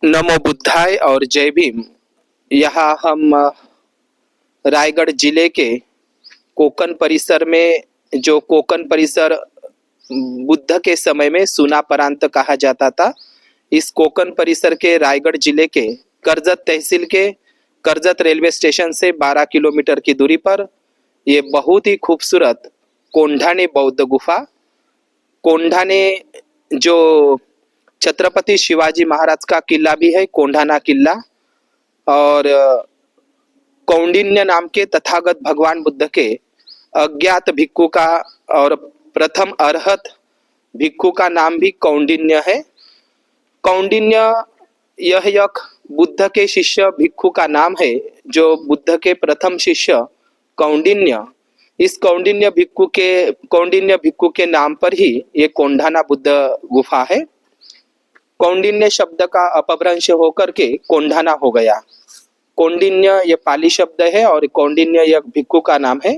नमो बुद्धाय और जय भीम। यहाँ हम रायगढ़ जिले के कोकन परिसर में, जो कोकन परिसर बुद्ध के समय में सूना प्रांत कहा जाता था, इस कोकन परिसर के रायगढ़ जिले के करजत तहसील के करजत रेलवे स्टेशन से 12 किलोमीटर की दूरी पर ये बहुत ही खूबसूरत कोंढाने बौद्ध गुफा, कोंढाने जो छत्रपति शिवाजी महाराज का किला भी है, कोंढाना किला, और कौंडिन्य नाम के तथागत भगवान बुद्ध के अज्ञात भिक्खु का और प्रथम अरहत भिक्खु का नाम भी कौंडिन्य है। कौंडिन्य यह एक बुद्ध के शिष्य भिक्खु का नाम है, जो बुद्ध के प्रथम शिष्य कौंडिन्य, इस कौंडिन्य भिक्खु के नाम पर ही ये कोंढाना बुद्ध गुफा है। कौंडिन्य शब्द का अपभ्रंश होकर के कोंढाना हो गया। कौंडिन्य ये पाली शब्द है और कौंडिन्य एक भिक्खु का नाम है।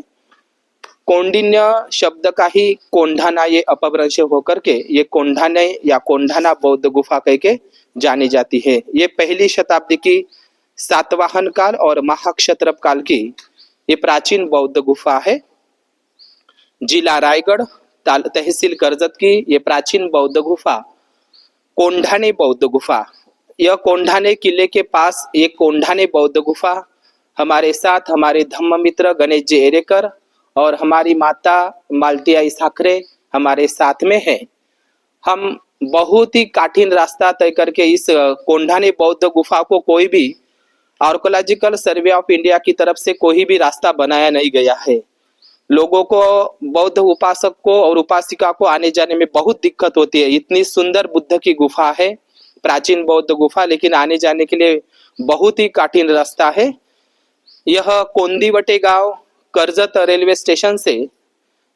कौंडिन्य शब्द का ही कोंढाना ये अपभ्रंश होकर के ये कोंढाने या कोंढाना बौद्ध गुफा कह के जानी जाती है। ये पहली शताब्दी की सातवाहन काल और महाक्षत्रप काल की ये प्राचीन बौद्ध गुफा है। जिला रायगढ़, तहसील करजत की ये प्राचीन बौद्ध गुफा कोंढाने बौद्ध गुफा। यह कोंढाने किले के पास एक कोंढाने बौद्ध गुफा हमारे साथ हमारे धम्म मित्र गणेश जी एरेकर और हमारी माता मालतिया साखरे हमारे साथ में है। हम बहुत ही कठिन रास्ता तय करके इस कोंढाने बौद्ध गुफा को कोई भी आर्कोलॉजिकल सर्वे ऑफ इंडिया की तरफ से कोई भी रास्ता बनाया नहीं गया है। लोगों को, बौद्ध उपासक को और उपासिका को आने जाने में बहुत दिक्कत होती है। इतनी सुंदर बुद्ध की गुफा है, प्राचीन बौद्ध गुफा, लेकिन आने जाने के लिए बहुत ही कठिन रास्ता है। यह कोंदीवटे गांव करजत रेलवे स्टेशन से,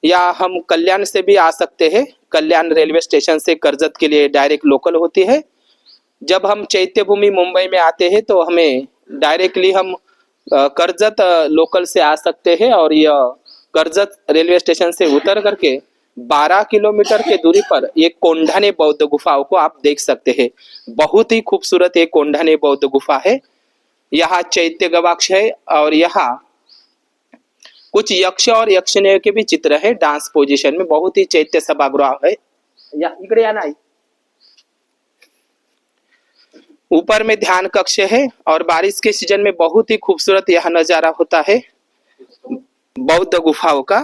या हम कल्याण से भी आ सकते हैं। कल्याण रेलवे स्टेशन से करजत के लिए डायरेक्ट लोकल होती है। जब हम चैत्य भूमि मुंबई में आते हैं तो हमें डायरेक्टली हम करजत लोकल से आ सकते हैं, और यह करजत रेलवे स्टेशन से उतर करके 12 किलोमीटर के दूरी पर ये कोंढाने बौद्ध गुफाओं को आप देख सकते हैं। बहुत ही खूबसूरत ये कोंढाने बौद्ध गुफा है। यहाँ चैत्य गवाक्ष है और यहाँ कुछ यक्ष और यक्षिणी के भी चित्र है डांस पोजीशन में। बहुत ही चैत्य सभागृह है। या इकड़े आना है। ऊपर में ध्यान कक्ष है और बारिश के सीजन में बहुत ही खूबसूरत यह नजारा होता है बौद्ध गुफाओं का।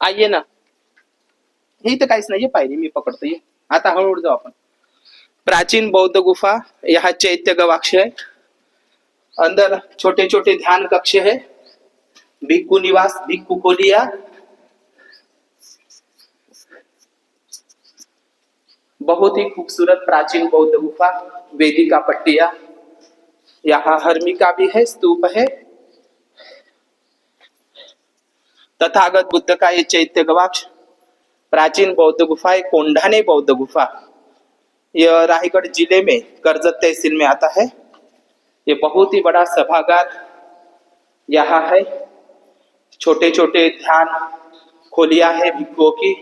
आइए ना, ही तो काहीच नाही पायरी मी पकडतो ये। आता हळूहळू जाऊ आपण। प्राचीन बौद्ध गुफा, यहाँ चैत्य गवाक्ष है, अंदर छोटे छोटे ध्यान कक्ष है, भिक्खु निवास, भिक्खु कोलिया, बहुत ही खूबसूरत प्राचीन बौद्ध गुफा, वेदिका पट्टिया, यहाँ हर्मिका भी है, स्तूप है। तथागत बुद्ध का ये चैत्य गवाक्ष, प्राचीन बौद्ध गुफा है, कोंढाने बौद्ध गुफा। यह रायगढ़ जिले में करजत तहसील में आता है। ये बहुत ही बड़ा सभागार यहाँ है। छोटे छोटे ध्यान खोलिया है भिक्खुओं की।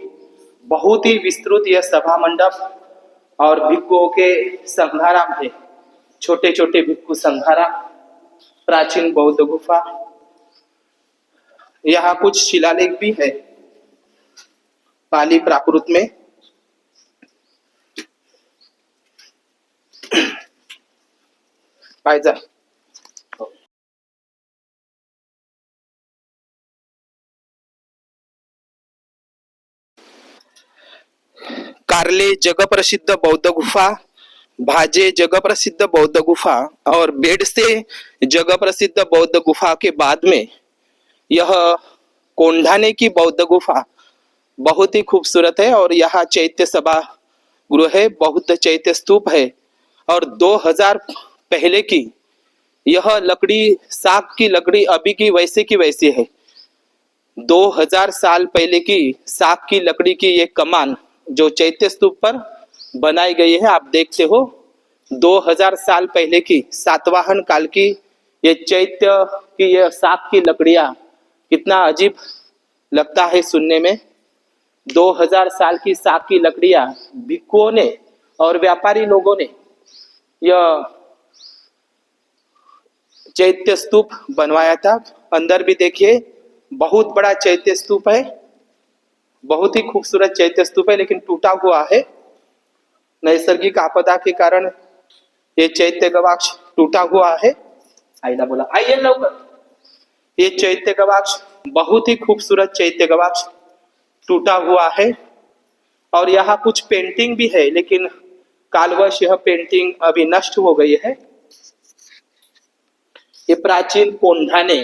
बहुत ही विस्तृत यह सभा मंडप और भिक्खुओं के संघाराम है, छोटे छोटे भिक्खु संघाराम। प्राचीन बौद्ध गुफा, यहाँ कुछ शिलालेख भी है पाली प्राकृत में। पायजा कारले जगप्रसिद्ध बौद्ध गुफा, भाजे जगप्रसिद्ध बौद्ध गुफा और बेडसे जगप्रसिद्ध बौद्ध गुफा के बाद में यह कोंढाने की बौद्ध गुफा बहुत ही खूबसूरत है। और यहाँ चैत्य सभा गृह है, बौद्ध चैत्य स्तूप है, और 2000 पहले की यह लकड़ी, साग की लकड़ी अभी की वैसी है। 2000 साल पहले की साग की लकड़ी की ये कमान जो चैत्य स्तूप पर बनाई गई है, आप देखते हो 2000 साल पहले की सातवाहन काल की ये चैत्य की ये साग की लकड़ियां, कितना अजीब लगता है सुनने में। 2000 साल की साग की लकड़ियां भिक्खुओं ने और व्यापारी लोगों ने यह चैत्य स्तूप बनवाया था। अंदर भी देखिए बहुत बड़ा चैत्य स्तूप है, बहुत ही खूबसूरत चैत्य स्तूप है, लेकिन टूटा हुआ है। नैसर्गिक आपदा के कारण ये चैत्य गवाक्ष टूटा हुआ है। आइला बोला आइए लवकर। ये चैत्य गवाक्ष बहुत ही खूबसूरत चैत्य गवाक्ष टूटा हुआ है और यहाँ कुछ पेंटिंग भी है, लेकिन कालवश यह पेंटिंग अभी नष्ट हो गई है। ये प्राचीन कोंढाने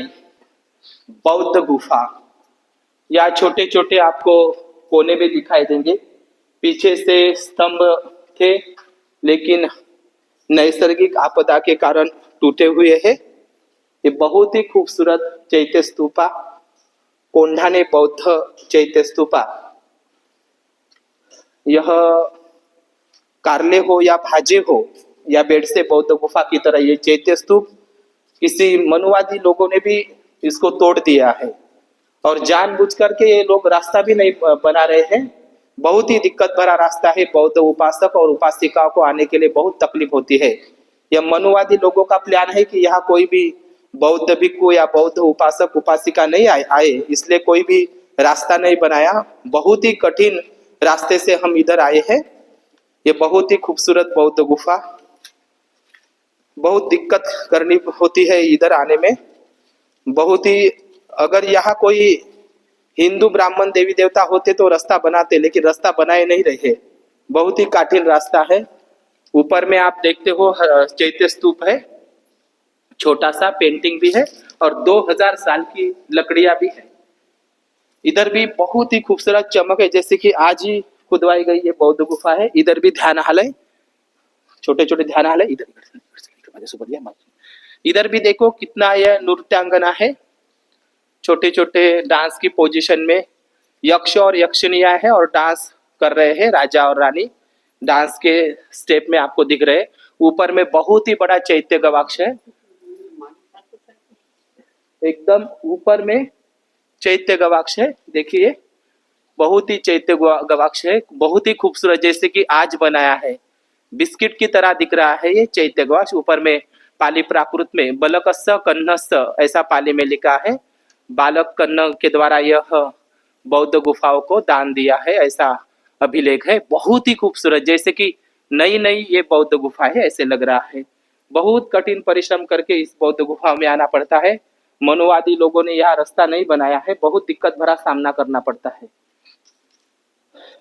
बौद्ध गुफा, या छोटे छोटे आपको कोने भी दिखाई देंगे। पीछे से स्तंभ थे, लेकिन नैसर्गिक आपदा के कारण टूटे हुए हैं। ये बहुत ही खूबसूरत चैत्य स्तूपा, कोंढाने बौद्ध चैत्य स्तूपा। यह कारले हो या भाजे हो या बेडसे बौद्ध गुफा की तरह ये चैत्य स्तूप किसी मनुवादी लोगों ने भी इसको तोड़ दिया है और जानबूझ करके ये लोग रास्ता भी नहीं बना रहे हैं। बहुत ही दिक्कत भरा रास्ता है, बौद्ध उपासक और उपासिकाओं को आने के लिए बहुत तकलीफ होती है। यह मनुवादी लोगों का प्लान है कि यहाँ कोई भी बौद्ध भिक्खु या बौद्ध उपासक उपासिका नहीं आए, इसलिए कोई भी रास्ता नहीं बनाया। बहुत ही कठिन रास्ते से हम इधर आए हैं। ये बहुत ही खूबसूरत बौद्ध गुफा, बहुत दिक्कत करनी होती है इधर आने में। बहुत ही, अगर यहाँ कोई हिंदू ब्राह्मण देवी देवता होते तो रास्ता बनाते, लेकिन रास्ता बनाए नहीं रहे। बहुत ही कठिन रास्ता है। ऊपर में आप देखते हो चैत्य स्तूप है, छोटा सा पेंटिंग भी है और 2000 साल की लकड़ियां भी है। इधर भी बहुत ही खूबसूरत चमक है, जैसे कि आज ही खुदवाई गई ये बौद्ध गुफा है। इधर भी ध्यानालय, छोटे छोटे ध्यानालय। इधर भी देखो कितना यह नृत्यांगना है, छोटे छोटे डांस की पोजीशन में यक्ष और यक्षिनिया है और डांस कर रहे हैं। राजा और रानी डांस के स्टेप में आपको दिख रहे हैं। ऊपर में बहुत ही बड़ा चैत्य गवाक्ष है, एकदम ऊपर में चैत्य गवाक्ष है। देखिए बहुत ही चैत्य गवाक्ष है, बहुत ही खूबसूरत, जैसे कि आज बनाया है, बिस्किट की तरह दिख रहा है ये चैत्य गवाक्ष। ऊपर में पाली प्राकृत में बलकस्य कन्हस्य ऐसा पाली में लिखा है। बालक कन्न के द्वारा यह बौद्ध गुफाओं को दान दिया है, ऐसा अभिलेख है। बहुत ही खूबसूरत, जैसे कि नई नई ये बौद्ध गुफा है ऐसे लग रहा है। बहुत कठिन परिश्रम करके इस बौद्ध गुफा में आना पड़ता है। मनुवादी लोगों ने यहाँ रास्ता नहीं बनाया है, बहुत दिक्कत भरा सामना करना पड़ता है।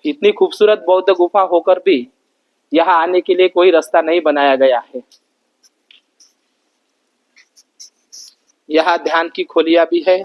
इतनी खूबसूरत बौद्ध गुफा होकर भी यहाँ आने के लिए कोई रास्ता नहीं बनाया गया है। यहाँ ध्यान की खोलियां भी है।